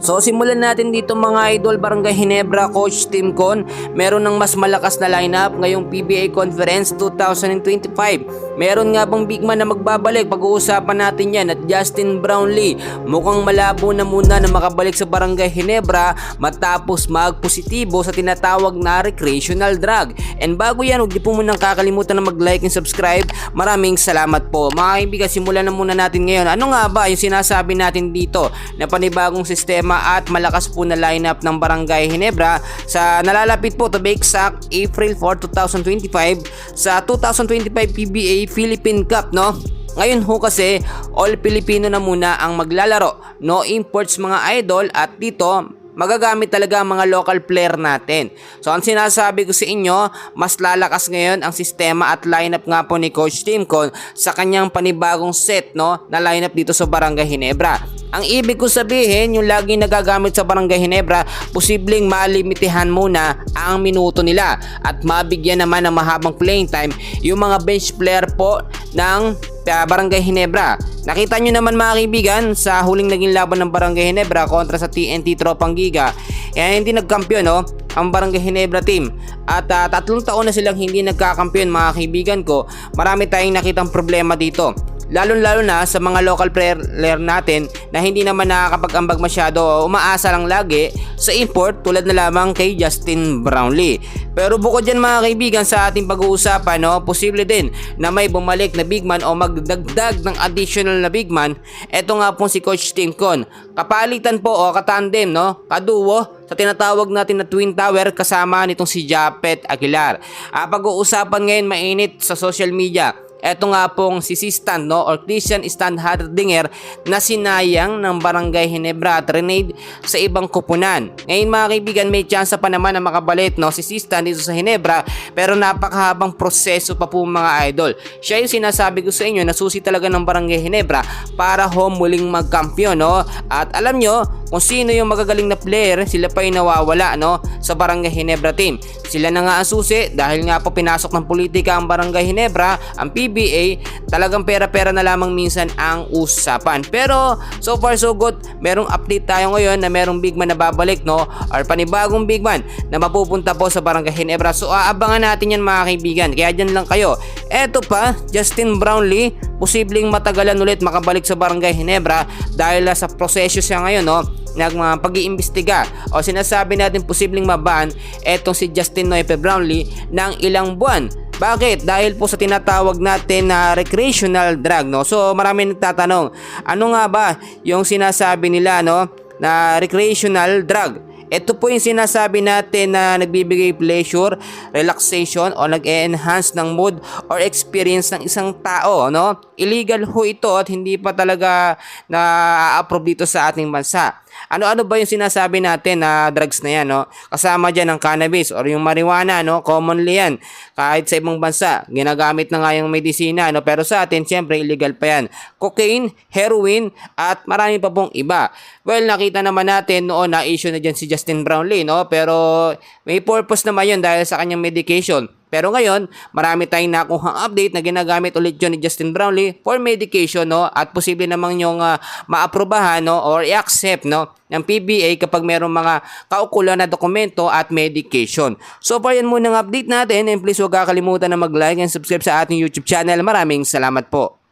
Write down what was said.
So simulan natin dito mga idol, Barangay Ginebra Coach Tim Con. Meron ng mas malakas na lineup ngayong PBA Conference 2025. Meron nga bang big man na magbabalik? Pag-uusapan natin yan at Justin Brownlee. Mukhang malabo na muna na makabalik sa Barangay Ginebra matapos magpositibo sa tinatawag na recreational drug. And bago yan, huwag niyo po munang kakalimutan na mag-like and subscribe. Maraming salamat po. Mga kaibigan, simulan na muna natin ngayon. Ano nga ba yung sinasabi natin dito na panibagong sistema at malakas po na lineup ng Barangay Ginebra sa nalalapit po, to be exact, April 4, 2025 sa 2025 PBA Philippine Cup, no? Ngayon ho kasi all Filipino na muna ang maglalaro, no imports mga idol, at dito magagamit talaga ang mga local player natin. So ang sinasabi ko sa inyo, mas lalakas ngayon ang sistema at lineup nga po ni Coach Tim Con sa kanyang panibagong set, no, na lineup dito sa Barangay Ginebra. Ang ibig ko sabihin, yung laging nagagamit sa Barangay Ginebra, posibleng malimitihan muna ang minuto nila at mabigyan naman ng mahabang playing time yung mga bench player po ng Barangay Ginebra. Nakita nyo naman mga kaibigan sa huling naging laban ng Barangay Ginebra kontra sa TNT Tropang Giga, hindi nagkampiyon, no, ang Barangay Ginebra team. At 3 taon na silang hindi nagkakampiyon mga kaibigan ko. Marami tayong nakitang problema dito, lalo na sa mga local player natin na hindi naman nakakapag-ambag masyado o umaasa lang lagi sa import, tulad na lamang kay Justin Brownlee. Pero bukod dyan mga kaibigan, sa ating pag-uusapan, no, posible din na may bumalik na big man o magdagdag ng additional na big man. Ito nga po si Coach Tim Con. Kapalitan po o katandem, no, kaduo sa tinatawag natin na Twin Tower kasama nitong si Japet Aguilar. Pag-uusapan ngayon mainit sa social media. Eto nga pong si Stan, no, or Christian Stan Hardinger, na sinayang ng Barangay Ginebra at renade sa ibang kupunan. Ngayon mga kaibigan, may chance pa naman na makabalik, no, si Stan dito sa Ginebra, pero napakahabang proseso pa po mga idol. Siya yung sinasabi ko sa inyo na susi talaga ng Barangay Ginebra para muling magkampiyon, no. At alam nyo kung sino yung magagaling na player, sila pa yung nawawala, no, sa Barangay Ginebra team. Sila na nga ang susi dahil nga po pinasok ng politika ang Barangay Ginebra, ang PBA, talagang pera-pera na lamang minsan ang usapan. Pero so far so good, merong update tayo ngayon na merong big man na babalik, no, or panibagong big man na mapupunta po sa Barangay Ginebra. So aabangan natin yan mga kaibigan, kaya dyan lang kayo. Eto pa, Justin Brownlee, posibleng matagalan ulit makabalik sa Barangay Ginebra dahil sa proseso siya ngayon, no, ng pag-iimbestiga o sinasabi natin posibleng maban etong si Justin Noepe Brownlee ng ilang buwan. Bakit? Dahil po sa tinatawag natin na recreational drug, no? So marami nagtatanong, ano nga ba yung sinasabi nila, no, na recreational drug? Ito po yung sinasabi natin na nagbibigay pleasure, relaxation o nag-e-enhance ng mood or experience ng isang tao, no? Illegal ho ito at hindi pa talaga na-approve dito sa ating bansa. Ano-ano ba yung sinasabi natin na drugs na yan, no? Kasama dyan ang cannabis or yung marijuana, no? Commonly yan. Kahit sa ibang bansa, ginagamit na nga yung medisina, no? Pero sa atin, siyempre, illegal pa yan. Cocaine, heroin, at marami pa pong iba. Well, nakita naman natin noon na issue na dyan si Justin Brownlee, no? Pero may purpose naman yun dahil sa kanyang medication. Pero ngayon, marami tayong nakuhang update na ginagamit ulit yun ni Justin Brownlee for medication, no? At posible namang yung maaprobahan, no, or i-accept, no, ng PBA kapag mayroong mga kaukulan na dokumento at medication. So far yan muna ang update natin, and please huwag kakalimutan na mag-like and subscribe sa ating YouTube channel. Maraming salamat po.